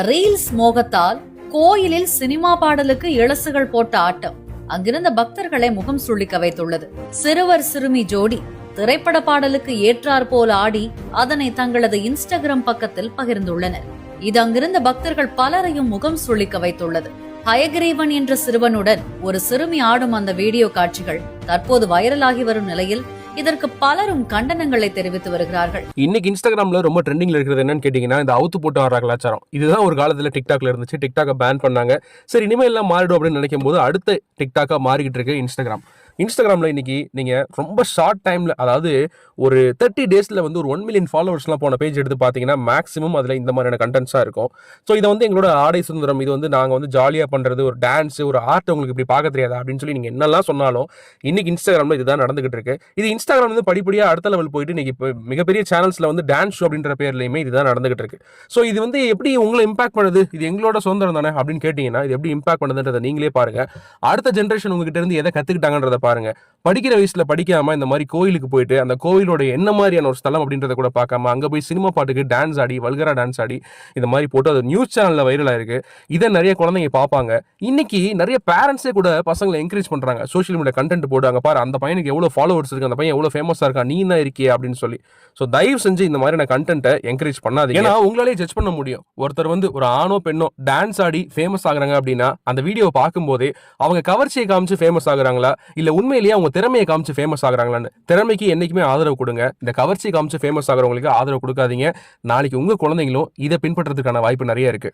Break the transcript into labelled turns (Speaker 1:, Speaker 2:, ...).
Speaker 1: Reels மோகத்தால் கோயிலில் cinema பாடலுக்கு இளசுகள் போட்ட ஆட்டம் அங்கிருந்த பக்தர்களை முகம் சுளிக்க வைத்துள்ளது. சிறுவர் சிறுமி ஜோடி திரைப்பட பாடலுக்கு ஏற்றாற் போல் ஆடி அதனை தங்களது இன்ஸ்டாகிராம் பக்கத்தில் பகிர்ந்துள்ளனர். இது அங்கிருந்த பக்தர்கள் பலரையும் முகம் சுளிக்க வைத்துள்ளது. ஹயகிரீவன் என்ற சிறுவனுடன் ஒரு சிறுமி ஆடும் அந்த வீடியோ காட்சிகள் தற்போது வைரலாகி வரும் நிலையில் இதற்கு பலரும் கண்டனங்களை தெரிவித்து வருகிறார்கள்.
Speaker 2: இன்னைக்கு இன்ஸ்டாகிராம்ல ரொம்ப ட்ரெண்டிங்ல இருக்கிறது என்னன்னு கேட்டீங்கன்னா, இந்த அவுத்து போட்டு வர கலாச்சாரம். இதுதான் ஒரு காலத்துல டிக்டாக்ல இருந்துச்சு. டிக்டாக்கை பேன் பண்ணாங்க. சரி, இனிமேல் எல்லாம் மாறிடும் அப்படின்னு நினைக்கும் போது அடுத்த டிக்டாக்கா மாறிக்கிட்டு இருக்கு இன்ஸ்டாகிராம்ல இன்னைக்கு நீங்க ரொம்ப ஷார்ட் டைம்ல, அதாவது ஒரு 30 டேஸ்ல வந்து ஒரு 1 மில்லியன் ஃபாலோவர்ஸ்லாம் போன பேஜ் எடுத்து பார்த்தீங்கன்னா மேக்ஸிமம் அதில் இந்த மாதிரியான கண்டென்ட்ஸாக இருக்கும். ஸோ இதை வந்து எங்களோட ஆடை சுதந்திரம், இது வந்து நாங்கள் வந்து ஜாலியாக பண்ணுறது, ஒரு டான்ஸ், ஒரு ஆர்ட் உங்களுக்கு இப்படி பார்க்க தெரியாதா அப்படின்னு சொல்லி நீங்கள் என்னெல்லாம் சொன்னாலும் இன்னைக்கு இன்ஸ்டாகிராமில் இதுதான் நடந்துகிட்டு இருக்கு. இது இன்ஸ்டாகிராம் வந்து படிப்படியாக அடுத்த லெவல் போயிட்டு இன்னைக்கு இப்போ மிகப்பெரிய சேனல்ஸில் வந்து டான்ஸ் ஷோ அப்படின்ற பேர்லையுமே இதுதான் நடந்துகிட்டு இருக்கு. ஸோ இது வந்து எப்படி உங்களை இம்பாக்ட் பண்ணுது, இது எங்களோட சுதந்திரம் தானே அப்படின்னு கேட்டீங்கன்னா, இது எப்படி இம்பாக்ட் பண்ணுதுன்றதை நீங்களே பாருங்க. அடுத்த ஜென்ரேஷன் உங்ககிட்ட இருந்து எதை கற்றுக்கிட்டாங்கன்றதை பாருங்க. படிக்கிற வயசுல படிக்காம இந்த மாதிரி கோயிலுக்கு போயிட்டு அந்த கோயிலோட என்ன மாதிரியான ஒரு ஸ்தலம் அப்படின்றத கூட பார்க்காம அங்க போய் சினிமா பாட்டுக்கு டான்ஸ் ஆடி, வல்கரா டான்ஸ் ஆடி இந்த மாதிரி போட்டு அது நியூஸ் சேனல்ல வைரல் ஆயிருக்கு. இதை நிறைய குழந்தைங்க பார்ப்பாங்க. இன்னைக்கு நிறைய பேரண்ட்ஸே கூட பசங்களை என்கரேஜ் பண்றாங்க. சோஷியல் மீடியா கண்டென்ட் போடு, அங்க பாரு அந்த பையனுக்கு எவ்வளவு ஃபாலோவர்ஸ் இருக்கு, அந்த பையன் எவ்வளவு ஃபேமஸா இருக்கா, நீ தான் இருக்கியே அப்படின்னு சொல்லி. ஸோ தயவு செஞ்சு இந்த மாதிரியான கண்டென்ட்டை என்கரேஜ் பண்ணாதீங்க. ஏன்னா உங்களாலே ஜட்ஜ் பண்ண முடியும். ஒருத்தர் வந்து ஒரு ஆணோ பெண்ணோ டான்ஸ் ஆடி ஃபேமஸ் ஆகுறாங்க அப்படின்னா அந்த வீடியோ பார்க்கும்போதே அவங்க கவர்ச்சியை காமிச்சு ஃபேமஸ் ஆகுறாங்களா, இல்ல உண்மையிலேயே அவங்க திறமையை காமிச்சு ஃபேமஸ் ஆகுறாங்களான்னு. திறமைக்கு என்னைக்குமே ஆதரவு கொடுங்க. இந்த கவர்ச்சி காமிச்சு ஃபேமஸ் ஆகுறவங்களுக்கு ஆதரவு கொடுக்காதீங்க. நாளைக்கு உங்க குழந்தைங்களும் இதை பின்பற்றதுக்கான வாய்ப்பு நிறைய இருக்கு.